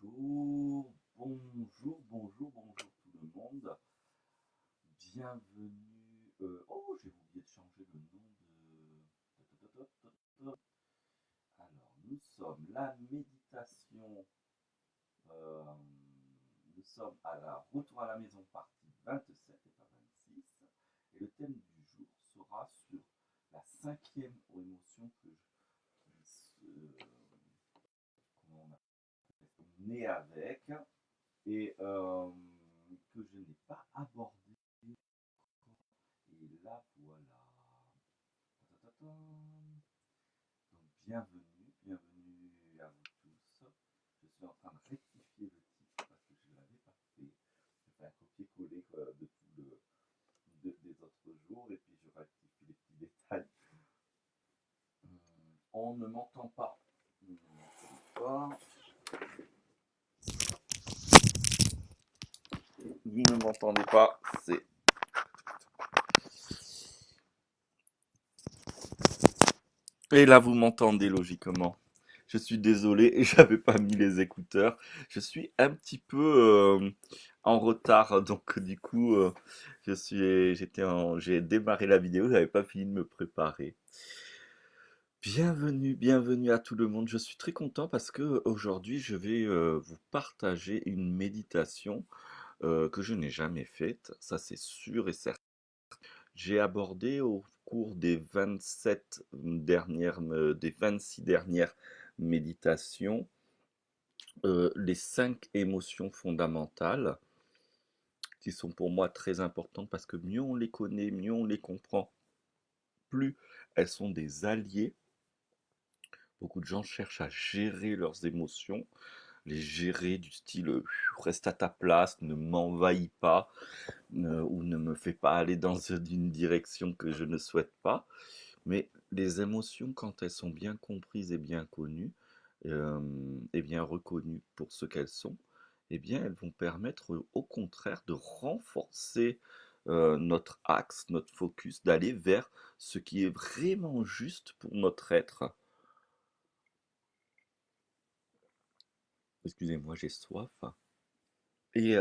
Bonjour tout le monde. Bienvenue. Oh, j'ai oublié de changer le nom de. Alors, nous sommes la méditation. euh, Nous sommes à la retour à la maison partie 27 et pas 26. Et le thème du jour sera sur la cinquième émotion comment on appelle ça, né avec et que je n'ai pas abordé. Et là, voilà. Donc, bienvenue à vous tous. Je suis en train de rectifier le titre parce que je ne l'avais pas fait. Je fais un copier-coller de des autres jours et puis je rectifie les petits détails. On ne m'entend pas. Vous ne m'entendez pas. C'est Et là, vous m'entendez logiquement. Je suis désolé et j'avais pas mis les écouteurs. Je suis un petit peu en retard, donc du coup, j'ai démarré la vidéo, j'avais pas fini de me préparer. Bienvenue à tout le monde. Je suis très content parce que aujourd'hui, je vais vous partager une méditation que je n'ai jamais faite. Ça, c'est sûr et certain. J'ai abordé au cours des 27 dernières, des 26 dernières méditations, les 5 émotions fondamentales qui sont pour moi très importantes parce que mieux on les connaît, mieux on les comprend, plus elles sont des alliés. Beaucoup de gens cherchent à gérer leurs émotions, les gérer du style reste à ta place, ne m'envahis pas, ou ne me fais pas aller dans une direction que je ne souhaite pas. Mais les émotions, quand elles sont bien comprises et bien connues, et bien reconnues pour ce qu'elles sont, eh bien, elles vont permettre au contraire de renforcer notre axe, notre focus, d'aller vers ce qui est vraiment juste pour notre être. Excusez-moi, j'ai soif. Et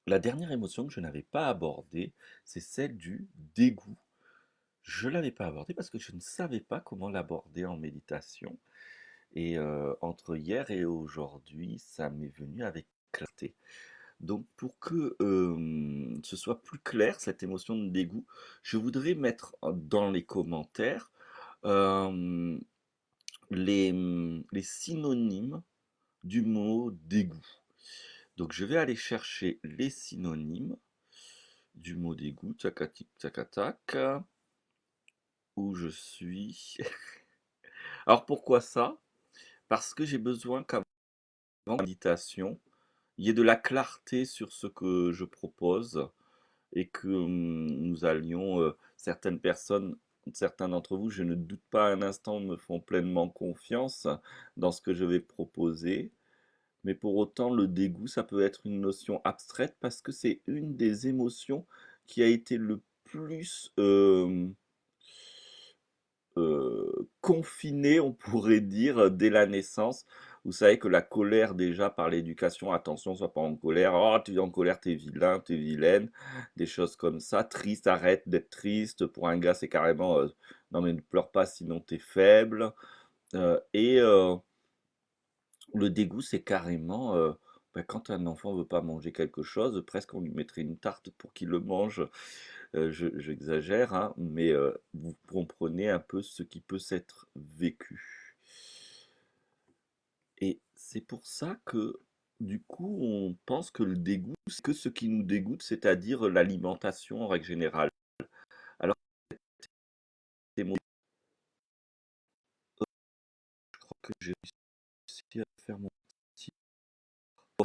la dernière émotion que je n'avais pas abordée, c'est celle du dégoût. Je ne l'avais pas abordée parce que je ne savais pas comment l'aborder en méditation. Et entre hier et aujourd'hui, ça m'est venu avec clarté. Donc pour que ce soit plus clair, cette émotion de dégoût, je voudrais mettre dans les commentaires euh, les synonymes du mot dégoût. Donc je vais aller chercher les synonymes du mot dégoût, takatik takatac, où je suis. Alors pourquoi ça? Parce que j'ai besoin qu'avant la méditation, il y ait de la clarté sur ce que je propose et que nous allions, certaines personnes, certains d'entre vous, je ne doute pas un instant, me font pleinement confiance dans ce que je vais proposer. Mais pour autant, le dégoût, ça peut être une notion abstraite parce que c'est une des émotions qui a été le plus confinée, on pourrait dire, dès la naissance. Vous savez que la colère, déjà, par l'éducation, attention, sois pas en colère. Oh, tu es en colère, t'es vilain, t'es vilaine. Des choses comme ça. Triste, arrête d'être triste. Pour un gars, c'est carrément, non mais ne pleure pas, sinon t'es faible. Et le dégoût, c'est carrément, quand un enfant veut pas manger quelque chose, presque on lui mettrait une tarte pour qu'il le mange. J'exagère, hein, mais vous comprenez un peu ce qui peut s'être vécu. Et c'est pour ça que, du coup, on pense que le dégoût, c'est que ce qui nous dégoûte, c'est-à-dire l'alimentation en règle générale. Alors, c'est je crois que j'ai réussi à faire mon petit,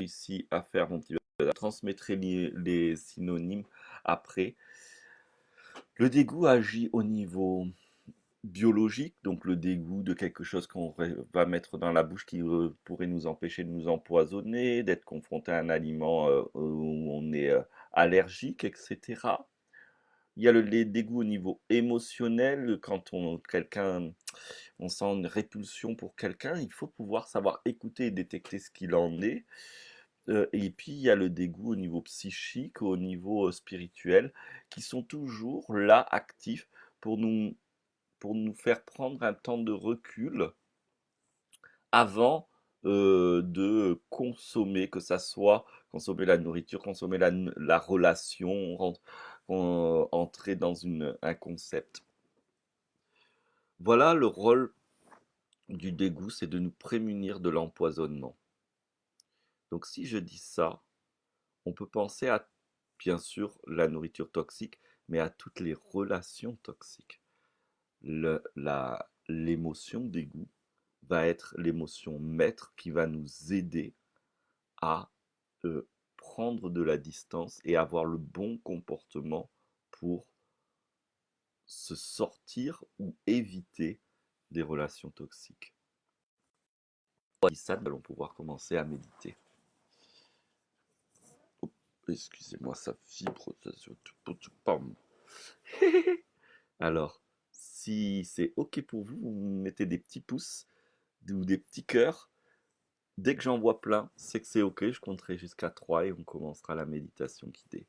ici à faire mon petit, je transmettrai les synonymes après. Le dégoût agit au niveau biologique, donc le dégoût de quelque chose qu'on va mettre dans la bouche qui pourrait nous empêcher de nous empoisonner, d'être confronté à un aliment où on est allergique, etc. Il y a les dégoûts au niveau émotionnel, quand on sent une répulsion pour quelqu'un, il faut pouvoir savoir écouter et détecter ce qu'il en est. Et puis il y a le dégoût au niveau psychique, au niveau spirituel, qui sont toujours là, actifs, pour nous faire prendre un temps de recul avant de consommer, que ça soit consommer la nourriture, consommer la relation, entrer dans un concept. Voilà le rôle du dégoût, c'est de nous prémunir de l'empoisonnement. Donc si je dis ça, on peut penser à, bien sûr, la nourriture toxique, mais à toutes les relations toxiques. L'émotion dégoût va être l'émotion maître qui va nous aider à prendre de la distance et avoir le bon comportement pour se sortir ou éviter des relations toxiques. Et ça, nous allons pouvoir commencer à méditer. Oh, excusez-moi, ça vibre. Alors, si c'est OK pour vous, vous mettez des petits pouces ou des petits cœurs. Dès que j'en vois plein, c'est que c'est OK. Je compterai jusqu'à 3 et on commencera la méditation guidée.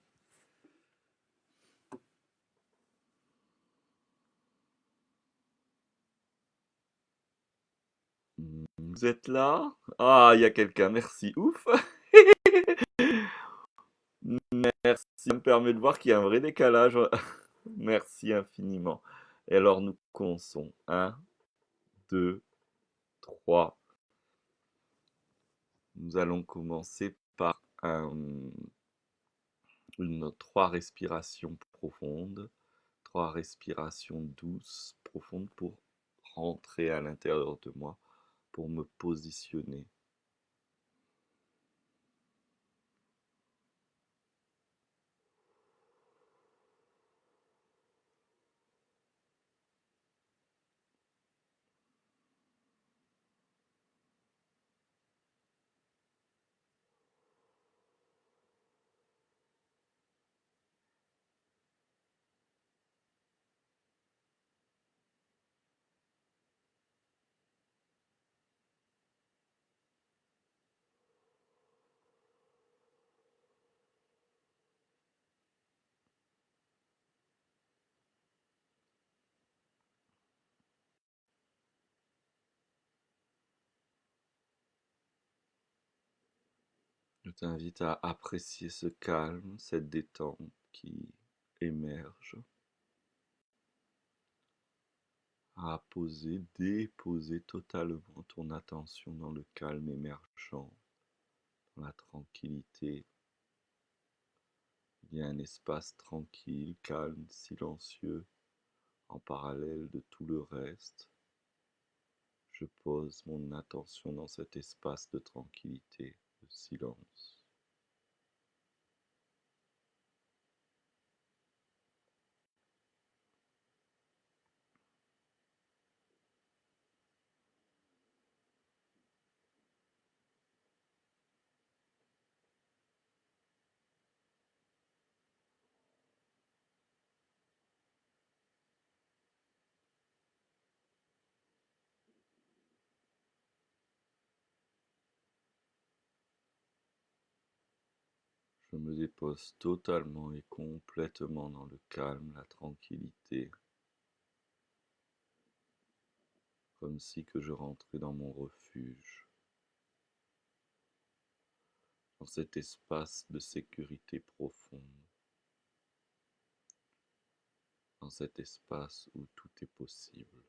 Vous êtes là? Ah, il y a quelqu'un, merci. Ouf! Merci, ça me permet de voir qu'il y a un vrai décalage. Merci infiniment. Et alors, nous commençons. Un, 2, 3. Nous allons commencer par trois respirations profondes, trois respirations douces, profondes pour rentrer à l'intérieur de moi, pour me positionner. Je t'invite à apprécier ce calme, cette détente qui émerge, à déposer totalement ton attention dans le calme émergent, dans la tranquillité. Il y a un espace tranquille, calme, silencieux, en parallèle de tout le reste. Je pose mon attention dans cet espace de tranquillité, de silence. Je me dépose totalement et complètement dans le calme, la tranquillité, comme si que je rentrais dans mon refuge, dans cet espace de sécurité profonde, dans cet espace où tout est possible.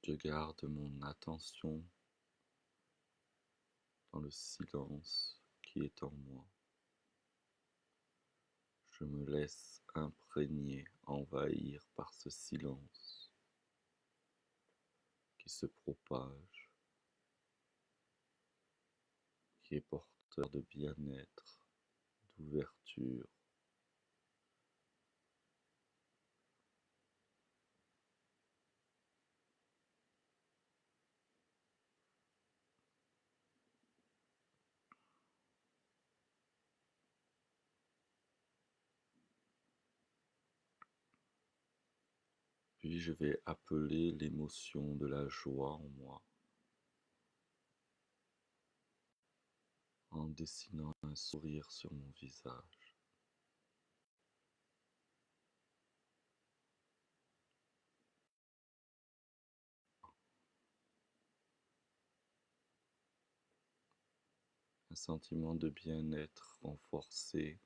Je garde mon attention dans le silence qui est en moi. Je me laisse imprégner, envahir par ce silence qui se propage, qui est porteur de bien-être, d'ouverture. Aujourd'hui, je vais appeler l'émotion de la joie en moi en dessinant un sourire sur mon visage. Un sentiment de bien-être renforcé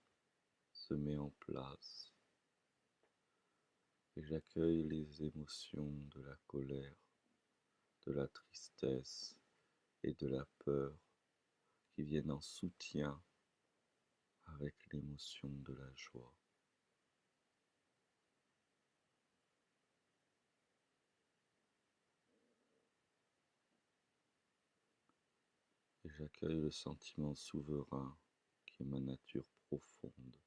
se met en place et j'accueille les émotions de la colère, de la tristesse et de la peur qui viennent en soutien avec l'émotion de la joie. Et j'accueille le sentiment souverain qui est ma nature profonde,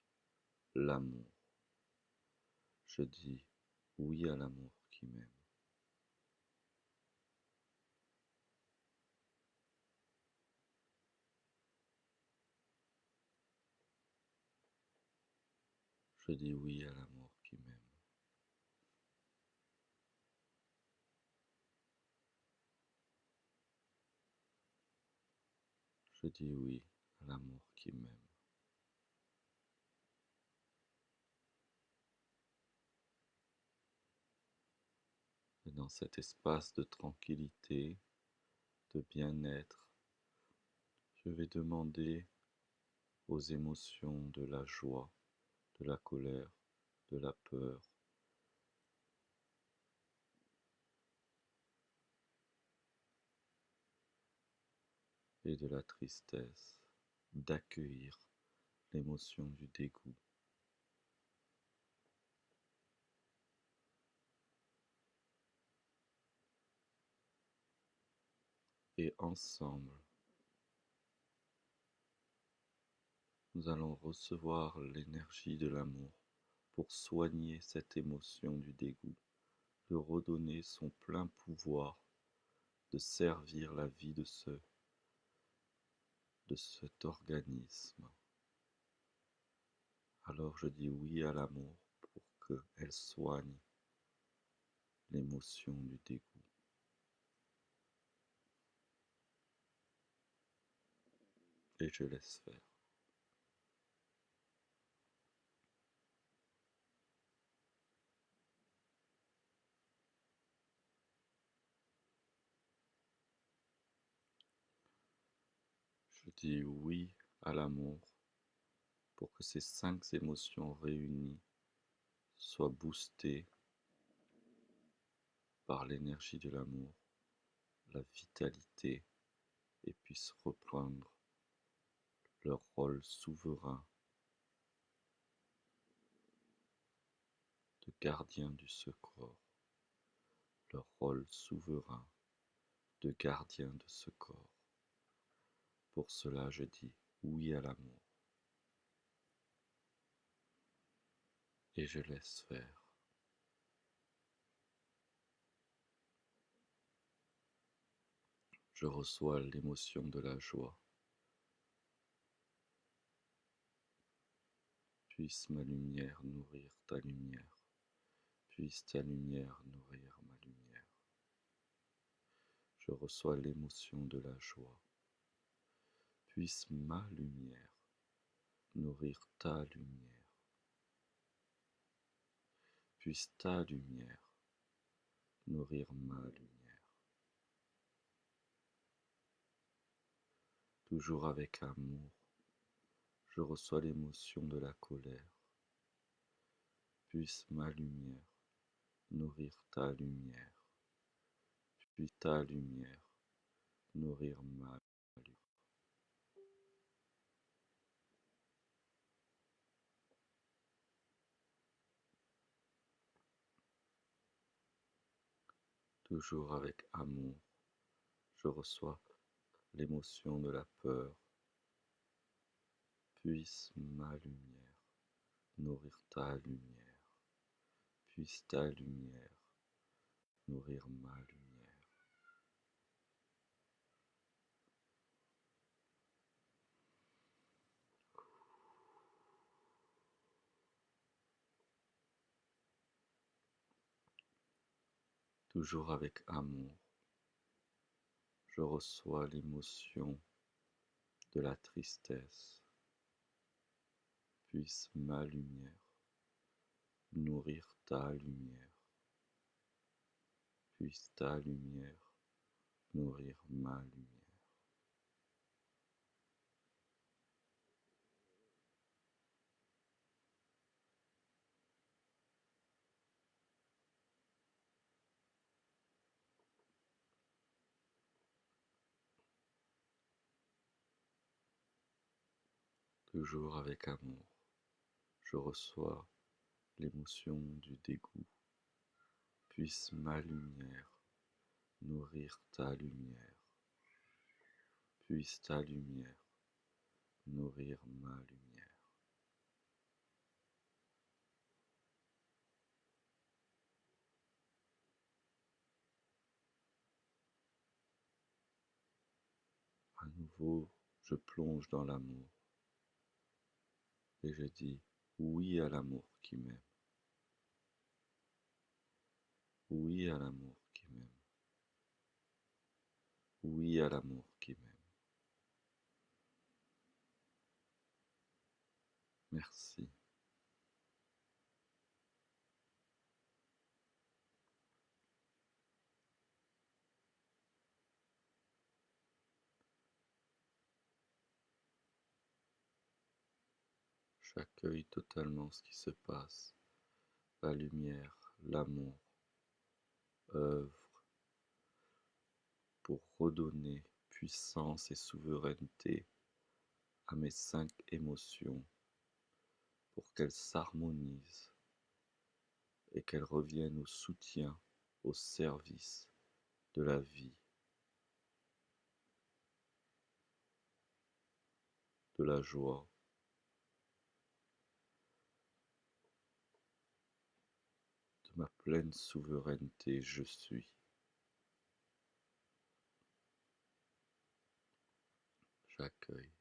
l'amour. Je dis oui à l'amour qui m'aime. Je dis oui à l'amour qui m'aime. Je dis oui à l'amour qui m'aime. Et dans cet espace de tranquillité, de bien-être, je vais demander aux émotions de la joie, de la colère, de la peur, et de la tristesse d'accueillir l'émotion du dégoût. Et ensemble, nous allons recevoir l'énergie de l'amour pour soigner cette émotion du dégoût, de redonner son plein pouvoir, de servir la vie de cet organisme. Alors je dis oui à l'amour pour qu'elle soigne l'émotion du dégoût. Et je laisse faire. Je dis oui à l'amour pour que ces 5 émotions réunies soient boostées par l'énergie de l'amour, la vitalité, et puissent reprendre leur rôle souverain de gardien du corps, leur rôle souverain de gardien de ce corps. Pour cela, je dis oui à l'amour et je laisse faire. Je reçois l'émotion de la joie. Puisse ma lumière nourrir ta lumière. Puisse ta lumière nourrir ma lumière. Je reçois l'émotion de la joie. Puisse ma lumière nourrir ta lumière. Puisse ta lumière nourrir ma lumière. Toujours avec amour, je reçois l'émotion de la colère. Puisse ma lumière nourrir ta lumière. Puisse ta lumière nourrir ma lumière. Toujours avec amour, je reçois l'émotion de la peur. Puisse ma lumière nourrir ta lumière. Puisse ta lumière nourrir ma lumière. toujours avec amour, je reçois l'émotion de la tristesse. Puisse ma lumière nourrir ta lumière. Puisse ta lumière nourrir ma lumière. Toujours avec amour, je reçois l'émotion du dégoût. Puisse ma lumière nourrir ta lumière. Puisse ta lumière nourrir ma lumière. À nouveau, je plonge dans l'amour et je dis oui à l'amour qui m'aime. Oui à l'amour qui m'aime. Oui à l'amour qui m'aime. Merci. J'accueille totalement ce qui se passe. La lumière, l'amour, œuvre pour redonner puissance et souveraineté à mes 5 émotions, pour qu'elles s'harmonisent et qu'elles reviennent au soutien, au service de la vie, de la joie, de ma pleine souveraineté. Je suis. J'accueille.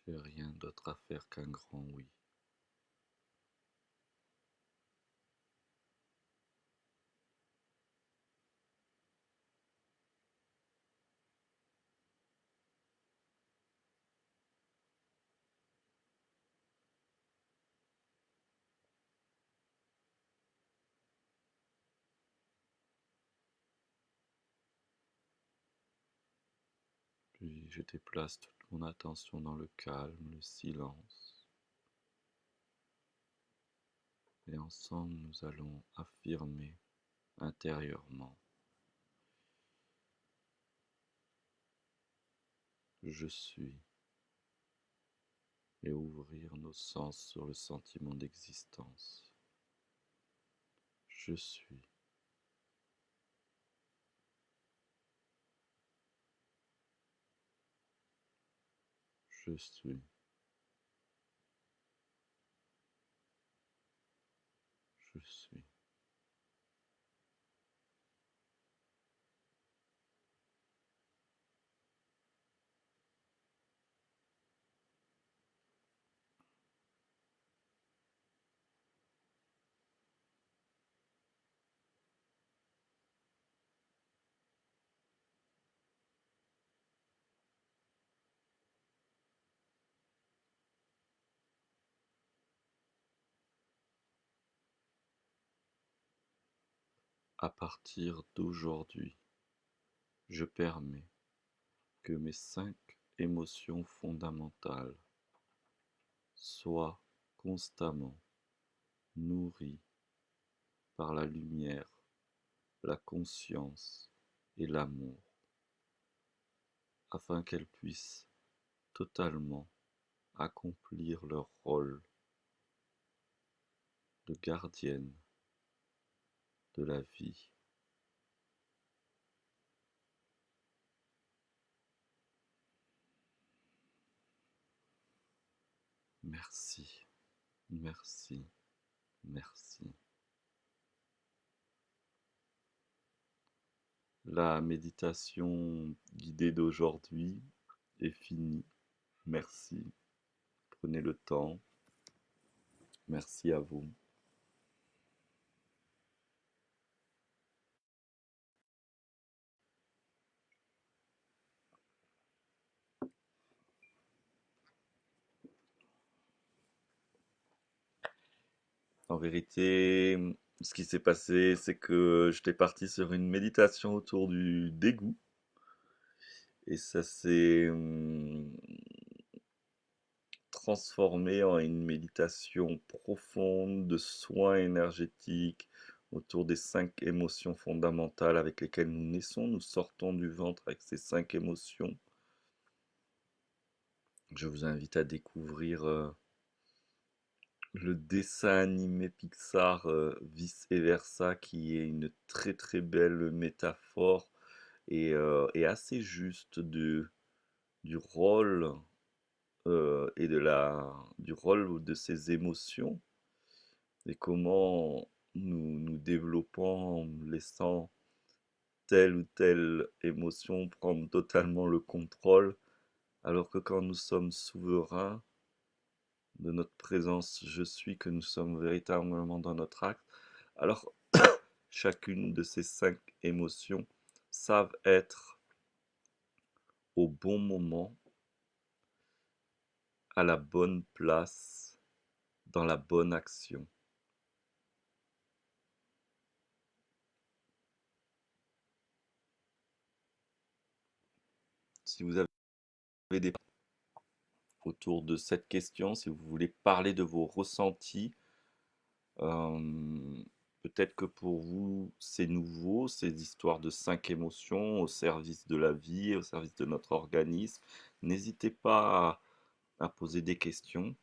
J'ai rien d'autre à faire qu'un grand oui. Puis je déplace toute mon attention dans le calme, le silence. Et ensemble, nous allons affirmer intérieurement: je suis, et ouvrir nos sens sur le sentiment d'existence. Je suis. Je suis. Je suis. À partir d'aujourd'hui, je permets que mes 5 émotions fondamentales soient constamment nourries par la lumière, la conscience et l'amour, afin qu'elles puissent totalement accomplir leur rôle de gardienne de la vie. Merci, merci, merci. La méditation guidée d'aujourd'hui est finie. Merci. Prenez le temps. Merci à vous. En vérité, ce qui s'est passé, c'est que j'étais parti sur une méditation autour du dégoût et ça s'est transformé en une méditation profonde de soins énergétiques autour des 5 émotions fondamentales avec lesquelles nous naissons. Nous sortons du ventre avec ces 5 émotions. Je vous invite à découvrir le dessin animé Pixar Vice et Versa, qui est une très très belle métaphore et assez juste du rôle du rôle de ces émotions et comment nous développons en laissant telle ou telle émotion prendre totalement le contrôle, alors que quand nous sommes souverains de notre présence je suis, que nous sommes véritablement dans notre acte, alors chacune de ces 5 émotions savent être au bon moment, à la bonne place, dans la bonne action. Si vous avez des autour de cette question, si vous voulez parler de vos ressentis, peut-être que pour vous c'est nouveau, ces histoires de 5 émotions au service de la vie, au service de notre organisme. N'hésitez pas à poser des questions.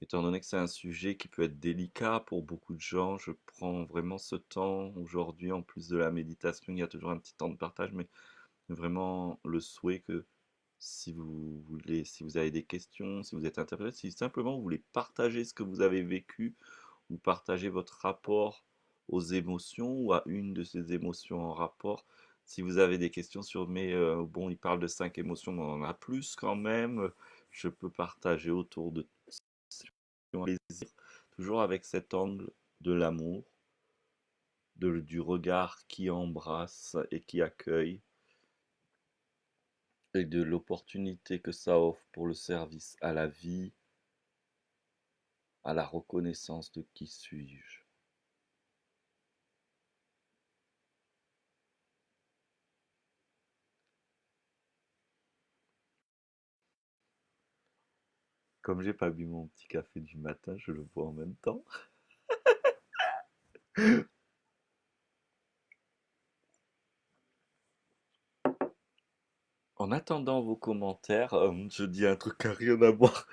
Étant donné que c'est un sujet qui peut être délicat pour beaucoup de gens, je prends vraiment ce temps aujourd'hui, en plus de la méditation, il y a toujours un petit temps de partage, mais vraiment le souhait que si vous voulez, si vous avez des questions, si vous êtes intéressé, si simplement vous voulez partager ce que vous avez vécu ou partager votre rapport aux émotions ou à une de ces émotions en rapport. Si vous avez des questions sur, mais bon, il parle de 5 émotions, mais on en a plus quand même, je peux partager autour de plaisir, toujours avec cet angle de l'amour, du regard qui embrasse et qui accueille, et de l'opportunité que ça offre pour le service à la vie, à la reconnaissance de qui suis-je. Comme j'ai pas bu mon petit café du matin, je le bois en même temps. En attendant vos commentaires, je dis un truc à rien à voir.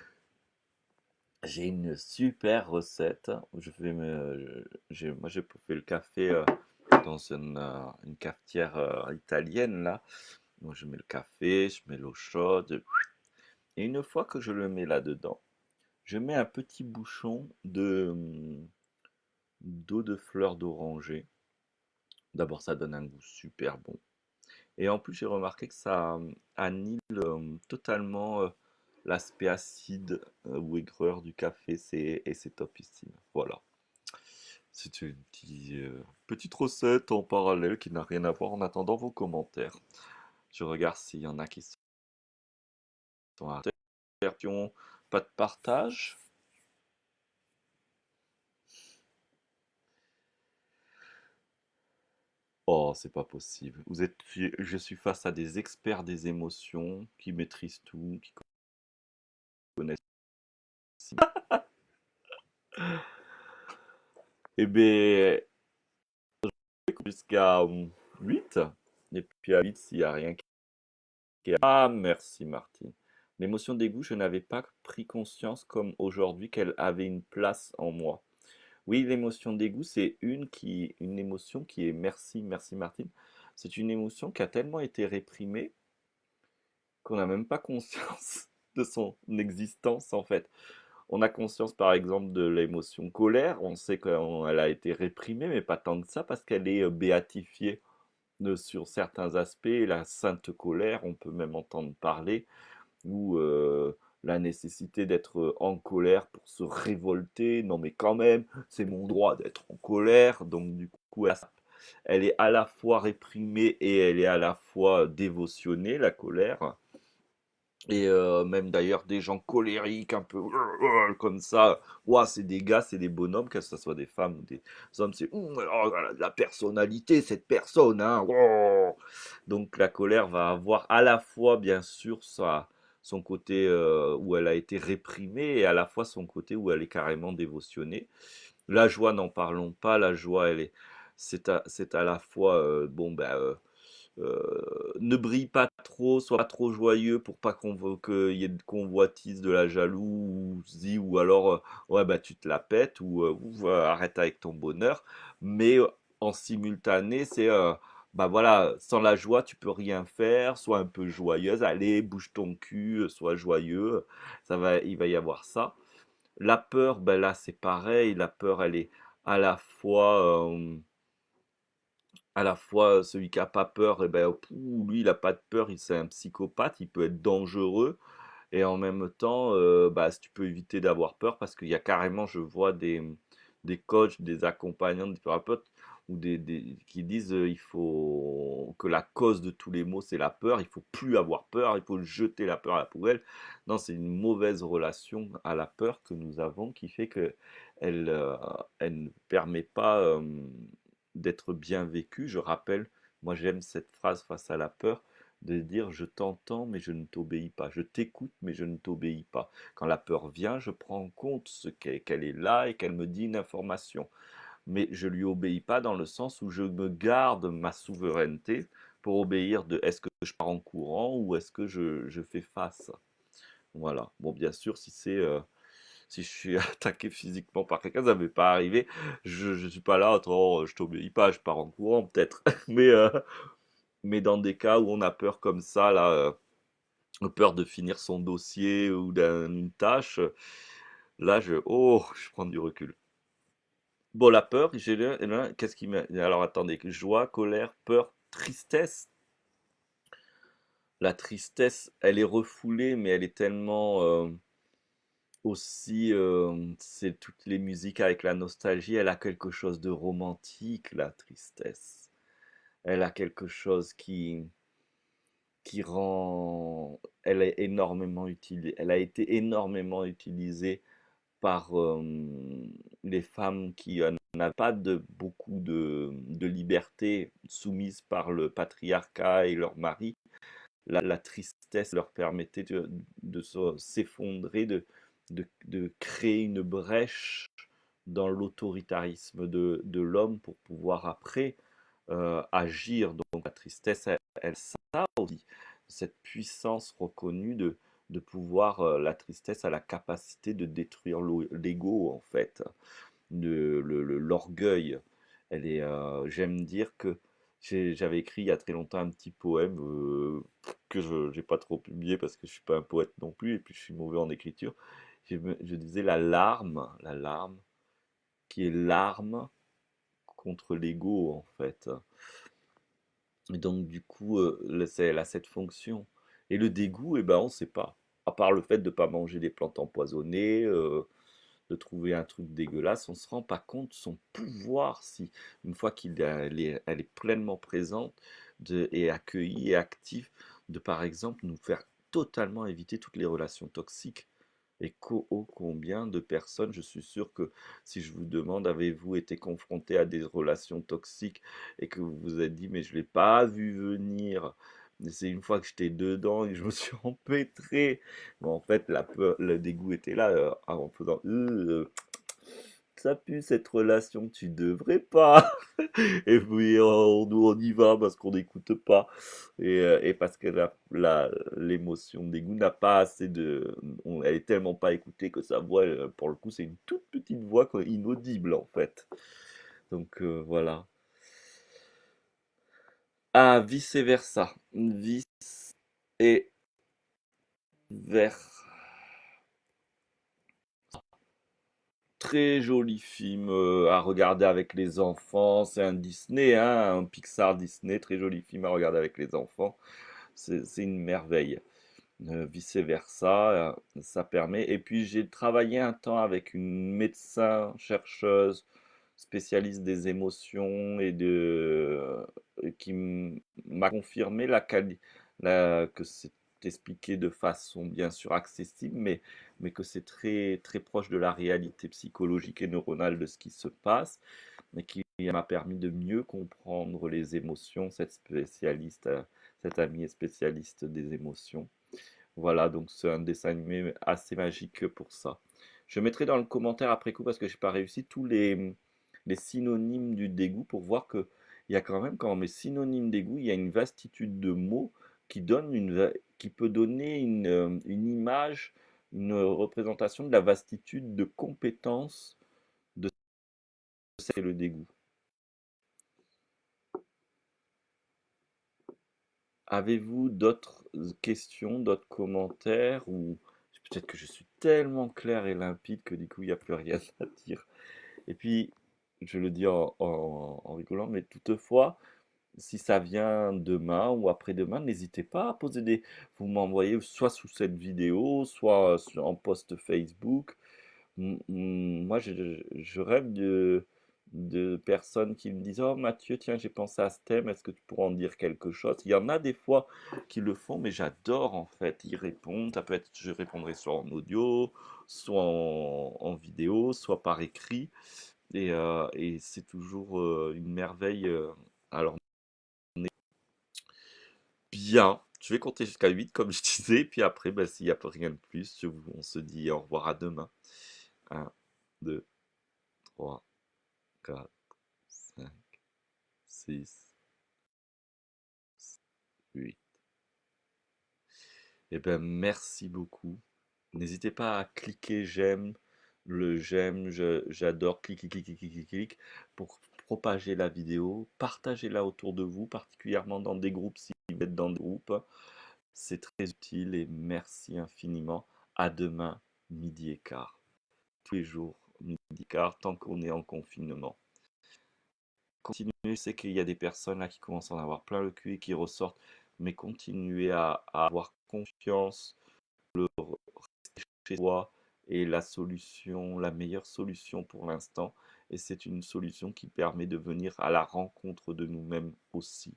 J'ai une super recette. Moi, j'ai fait le café dans une cafetière italienne là. Moi, je mets le café, je mets l'eau chaude, et une fois que je le mets là-dedans, je mets un petit bouchon d'eau de fleur d'oranger. D'abord, ça donne un goût super bon. Et en plus, j'ai remarqué que ça annule totalement l'aspect acide ou aigreur du café, et c'est topissime. Voilà. C'est une petite recette en parallèle qui n'a rien à voir en attendant vos commentaires. Je regarde s'il y en a qui sont à version, pas de partage. Oh, c'est pas possible. Je suis face à des experts des émotions qui maîtrisent tout, qui connaissent eh bien, jusqu'à 8. Et puis à 8, s'il n'y a rien qui est... Ah, merci Martine. L'émotion de dégoût, je n'avais pas pris conscience comme aujourd'hui qu'elle avait une place en moi. Oui, l'émotion de dégoût, c'est une émotion qui est, merci, merci Martine, c'est une émotion qui a tellement été réprimée qu'on n'a même pas conscience de son existence en fait. On a conscience par exemple de l'émotion colère, on sait qu'elle a été réprimée, mais pas tant que ça parce qu'elle est béatifiée sur certains aspects. La sainte colère, on peut même entendre parler, ou la nécessité d'être en colère pour se révolter. Non mais quand même, c'est mon droit d'être en colère. Donc du coup, elle est à la fois réprimée et elle est à la fois dévotionnée, la colère. Et même d'ailleurs des gens colériques, un peu comme ça. Ouah, c'est des gars, c'est des bonhommes, que ce soit des femmes ou des hommes, c'est oh, elle a de la personnalité, cette personne, hein. Oh. Donc la colère va avoir à la fois, bien sûr, son côté où elle a été réprimée et à la fois son côté où elle est carrément dévotionnée. La joie, n'en parlons pas. La joie, c'est à la fois, bon, ben, ne brille pas trop, sois pas trop joyeux pour pas qu'il y ait de convoitise, de la jalousie, ou alors, ouais, bah, tu te la pètes, ou arrête avec ton bonheur. Mais en simultané, bah voilà, sans la joie, tu peux rien faire, sois un peu joyeuse, allez, bouge ton cul, sois joyeux, il va y avoir ça. La peur, ben là, c'est pareil, la peur, elle est à la fois, celui qui a pas peur, et ben, lui, il a pas de peur, c'est un psychopathe, il peut être dangereux. Et en même temps, bah, si tu peux éviter d'avoir peur, parce qu'il y a carrément, je vois des coachs, des accompagnants, des thérapeutes, ou qui disent il faut que la cause de tous les maux, c'est la peur, il faut plus avoir peur, il faut jeter la peur à la poubelle. Non, c'est une mauvaise relation à la peur que nous avons qui fait que elle, euh, elle ne permet pas d'être bien vécue. Je rappelle, moi j'aime cette phrase face à la peur de dire je t'entends mais je ne t'obéis pas, je t'écoute mais je ne t'obéis pas. Quand la peur vient, je prends en compte qu'elle est là et qu'elle me dit une information, mais je lui obéis pas dans le sens où je me garde ma souveraineté pour obéir de est-ce que je pars en courant ou est-ce que je fais face. Voilà. Bon, bien sûr, si je suis attaqué physiquement par quelqu'un, ça ne m'est pas arrivé. Je suis pas là, attends, je t'obéis pas, je pars en courant peut-être. Mais dans des cas où on a peur comme ça, là, peur de finir son dossier ou d'une tâche, là, je prends du recul. Bon, la peur, qu'est-ce qui m'a... Alors, attendez, joie, colère, peur, tristesse. La tristesse, elle est refoulée, mais elle est tellement aussi... c'est toutes les musiques avec la nostalgie, elle a quelque chose de romantique, la tristesse. Elle a quelque chose qui rend... Elle est énormément utilisée. Elle a été énormément utilisée par les femmes qui n'avaient pas beaucoup de liberté, soumises par le patriarcat et leur mari. La tristesse leur permettait s'effondrer, de créer une brèche dans l'autoritarisme de l'homme pour pouvoir après agir. Donc la tristesse, elle ça aussi, cette puissance reconnue de pouvoir, la tristesse a la capacité de détruire l'ego en fait, l'orgueil. J'aime dire que j'avais écrit il y a très longtemps un petit poème que je n'ai pas trop publié parce que je suis pas un poète non plus et puis je suis mauvais en écriture. Je disais la larme qui est l'arme contre l'ego en fait. Et donc du coup, elle a cette fonction. Et le dégoût, eh ben, on ne sait pas. À part le fait de ne pas manger des plantes empoisonnées, de trouver un truc dégueulasse, on ne se rend pas compte de son pouvoir si, une fois elle est pleinement présente et accueillie et active, de par exemple nous faire totalement éviter toutes les relations toxiques. Et ô combien de personnes, je suis sûr que si je vous demande, avez-vous été confronté à des relations toxiques et que vous vous êtes dit, mais je ne l'ai pas vu venir. C'est une fois que j'étais dedans et que je me suis empêtré. Mais en fait, le dégoût était là en faisant, ça pue cette relation, tu devrais pas. Et puis nous on y va parce qu'on n'écoute pas et parce que l'émotion de dégoût n'a pas assez elle est tellement pas écoutée que sa voix, pour le coup, c'est une toute petite voix quoi, inaudible en fait. Donc voilà. Ah, vice versa. Vice et versa. Très joli film à regarder avec les enfants. C'est un Disney, hein, un Pixar Disney. Très joli film à regarder avec les enfants. C'est une merveille. Vice-versa, ça permet. Et puis j'ai travaillé un temps avec une médecin chercheuse spécialiste des émotions qui m'a confirmé que expliqué de façon bien sûr accessible, mais que c'est très, très proche de la réalité psychologique et neuronale de ce qui se passe, et qui m'a permis de mieux comprendre les émotions, cette spécialiste, cette amie est spécialiste des émotions. Voilà, donc c'est un dessin animé assez magique pour ça. Je mettrai dans le commentaire après coup, parce que j'ai pas réussi, tous les synonymes du dégoût pour voir que il y a quand même, quand on met synonyme dégoût, il y a une vastitude de mots qui peut donner une image, une représentation de la vastitude de compétences de ce qu'est le dégoût. Avez-vous d'autres questions, d'autres commentaires, ou peut-être que je suis tellement clair et limpide que du coup il n'y a plus rien à dire. Et puis, je le dis en rigolant, mais toutefois, si ça vient demain ou après-demain, n'hésitez pas à poser des... Vous m'envoyez soit sous cette vidéo, soit en post Facebook. Moi, je rêve de personnes qui me disent: «Oh Mathieu, tiens, j'ai pensé à ce thème, est-ce que tu pourrais en dire quelque chose?» Il y en a des fois qui le font, mais j'adore en fait. Ils répondent, ça peut être, je répondrai soit en audio, soit en vidéo, soit par écrit. Et c'est toujours une merveille. Alors, bien, je vais compter jusqu'à 8 comme je disais, puis après, ben, s'il n'y a rien de plus, on se dit au revoir à demain. Un, 2, 3, 4, 5, 6, 8. Eh ben, merci beaucoup. N'hésitez pas à cliquer j'aime, le j'aime, j'adore, clic, clic, clic, clic, clic, clic, clic, pour propager la vidéo, partagez-la autour de vous, particulièrement dans des groupes si vous êtes dans des groupes. C'est très utile et merci infiniment. À demain, midi et quart. Tous les jours, midi et quart, tant qu'on est en confinement. Continuez, je sais qu'il y a des personnes là qui commencent à en avoir plein le cul et qui ressortent, mais continuez à avoir confiance, le rester chez soi est la solution, la meilleure solution pour l'instant, et c'est une solution qui permet de venir à la rencontre de nous-mêmes aussi.